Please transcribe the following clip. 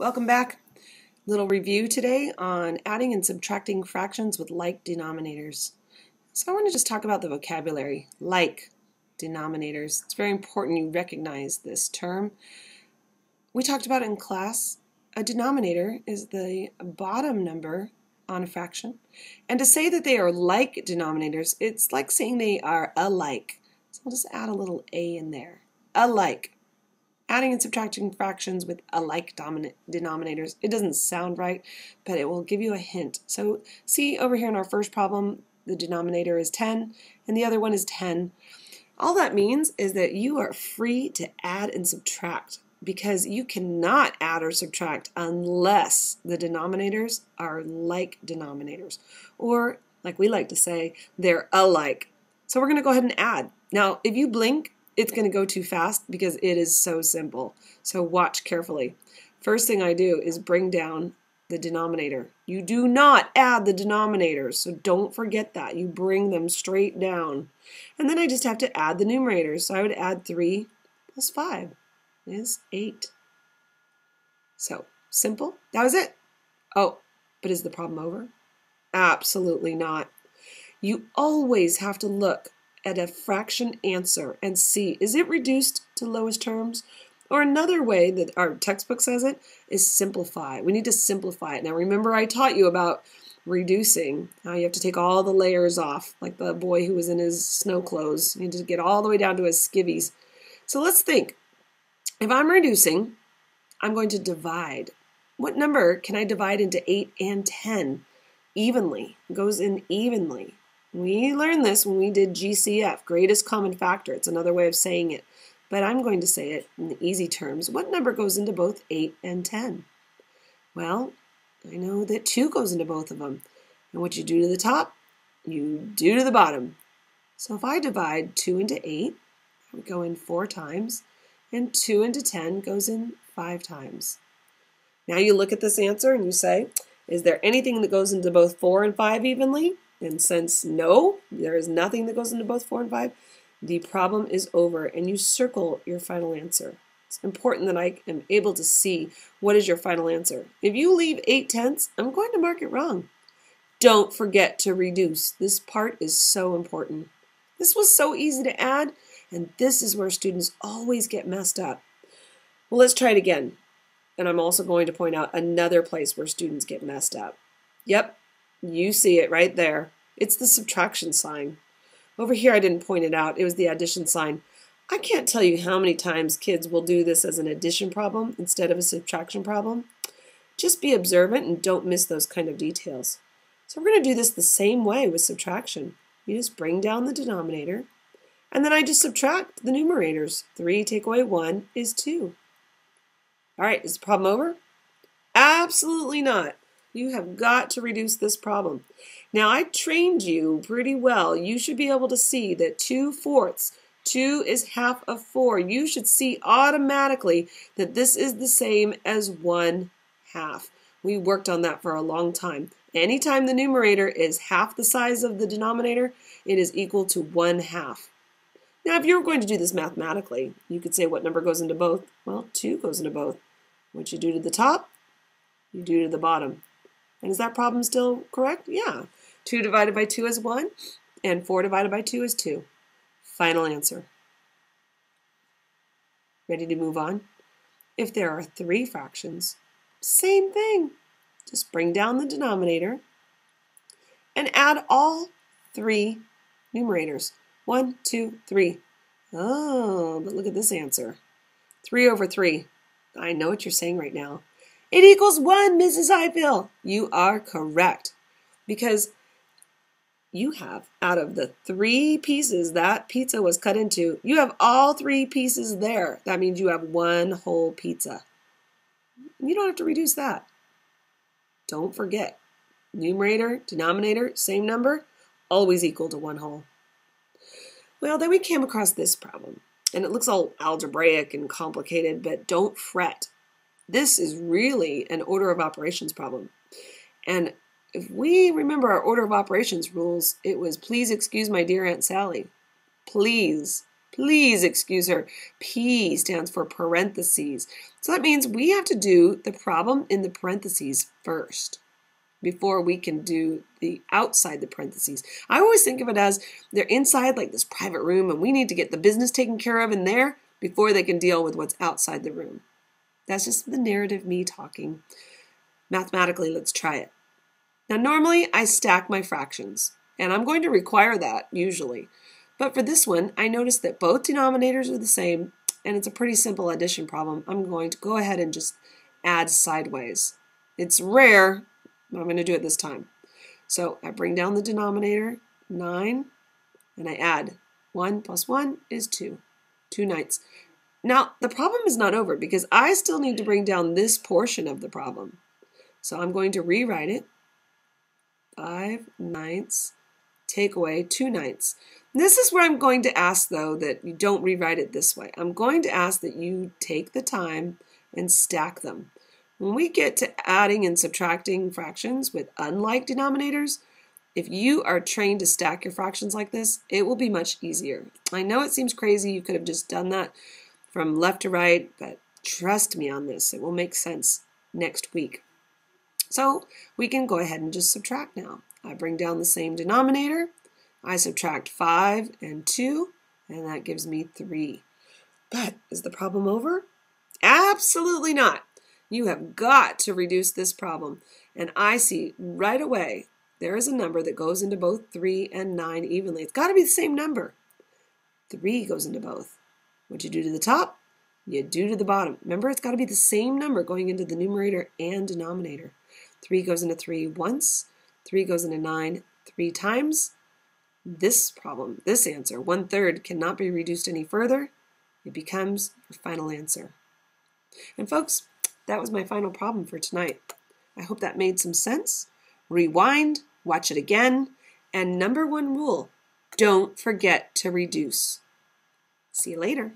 Welcome back. Little review today on adding and subtracting fractions with like denominators. So I want to just talk about the vocabulary, like denominators. It's very important you recognize this term. We talked about it in class. A denominator is the bottom number on a fraction. And to say that they are like denominators, it's like saying they are alike. So I'll just add a little A in there. Alike. Adding and subtracting fractions with alike denominators. It doesn't sound right, but it will give you a hint. So see over here in our first problem, the denominator is 10 and the other one is 10. All that means is that you are free to add and subtract because you cannot add or subtract unless the denominators are like denominators, or like we like to say, they're alike. So we're going to go ahead and add. Now, if you blink, it's going to go too fast because it is so simple. So watch carefully. First thing I do is bring down the denominator. You do not add the denominators, so don't forget that. You bring them straight down. And then I just have to add the numerators. So I would add 3 plus 5 is 8. So simple. That was it. Oh, but is the problem over? Absolutely not. You always have to look at a fraction answer and see, is it reduced to lowest terms? Or another way that our textbook says it is simplify. We need to simplify it. Now remember I taught you about reducing, how you have to take all the layers off, like the boy who was in his snow clothes. You need to get all the way down to his skivvies. So let's think. If I'm reducing, I'm going to divide. What number can I divide into 8 and 10? Evenly. It goes in evenly. We learned this when we did GCF, greatest common factor. It's another way of saying it, but I'm going to say it in the easy terms. What number goes into both 8 and 10? Well, I know that 2 goes into both of them. And what you do to the top, you do to the bottom. So if I divide 2 into 8, it would go in 4 times, and 2 into 10 goes in 5 times. Now you look at this answer and you say, is there anything that goes into both 4 and 5 evenly? And since no, there is nothing that goes into both 4 and 5, the problem is over and you circle your final answer. It's important that I am able to see what is your final answer. If you leave 8/10, I'm going to mark it wrong. Don't forget to reduce. This part is so important. This was so easy to add, and this is where students always get messed up. Well, let's try it again. And I'm also going to point out another place where students get messed up. Yep. You see it right there. It's the subtraction sign. Over here I didn't point it out. It was the addition sign. I can't tell you how many times kids will do this as an addition problem instead of a subtraction problem. Just be observant and don't miss those kind of details. So we're going to do this the same way with subtraction. You just bring down the denominator, and then I just subtract the numerators. 3 take away 1 is 2. All right, is the problem over? Absolutely not. You have got to reduce this problem. Now, I trained you pretty well. You should be able to see that 2/4, 2 is half of 4. You should see automatically that this is the same as 1/2. We worked on that for a long time. Anytime the numerator is half the size of the denominator, it is equal to 1/2. Now, if you were going to do this mathematically, you could say what number goes into both? Well, 2 goes into both. What you do to the top, you do to the bottom. And is that problem still correct? Yeah. 2 divided by 2 is 1, and 4 divided by 2 is 2. Final answer. Ready to move on? If there are 3 fractions, same thing. Just bring down the denominator and add all 3 numerators. 1, 2, 3. Oh, but look at this answer. 3 over 3. I know what you're saying right now. It equals 1, Mrs. Highfield. You are correct. Because you have, out of the 3 pieces that pizza was cut into, you have all 3 pieces there. That means you have 1 whole pizza. You don't have to reduce that. Don't forget, numerator, denominator, same number, always equal to 1 whole. Well, then we came across this problem. And it looks all algebraic and complicated, but don't fret. This is really an order of operations problem. And if we remember our order of operations rules, it was please excuse my dear Aunt Sally. Please. Please excuse her. P stands for parentheses. So that means we have to do the problem in the parentheses first before we can do the outside the parentheses. I always think of it as they're inside like this private room and we need to get the business taken care of in there before they can deal with what's outside the room. That's just the narrative me talking. Mathematically, let's try it. Now normally I stack my fractions and I'm going to require that usually. But for this one, I noticed that both denominators are the same and it's a pretty simple addition problem. I'm going to go ahead and just add sideways. It's rare, but I'm going to do it this time. So I bring down the denominator, 9, and I add 1 plus 1 is 2. 2 ninths. Now, the problem is not over because I still need to bring down this portion of the problem. So I'm going to rewrite it. 5 ninths, take away 2 ninths. This is where I'm going to ask, though, that you don't rewrite it this way. I'm going to ask that you take the time and stack them. When we get to adding and subtracting fractions with unlike denominators, if you are trained to stack your fractions like this, it will be much easier. I know it seems crazy. You could have just done that from left to right, but trust me on this. It will make sense next week. So we can go ahead and just subtract now. I bring down the same denominator. I subtract 5 and 2, and that gives me 3. But is the problem over? Absolutely not. You have got to reduce this problem. And I see right away there is a number that goes into both 3 and 9 evenly. It's got to be the same number. 3 goes into both. What you do to the top, you do to the bottom. Remember, it's got to be the same number going into the numerator and denominator. 3 goes into 3 once. 3 goes into 9 3 times. This problem, this answer, 1/3, cannot be reduced any further. It becomes your final answer. And folks, that was my final problem for tonight. I hope that made some sense. Rewind, watch it again, and number 1 rule, don't forget to reduce. See you later.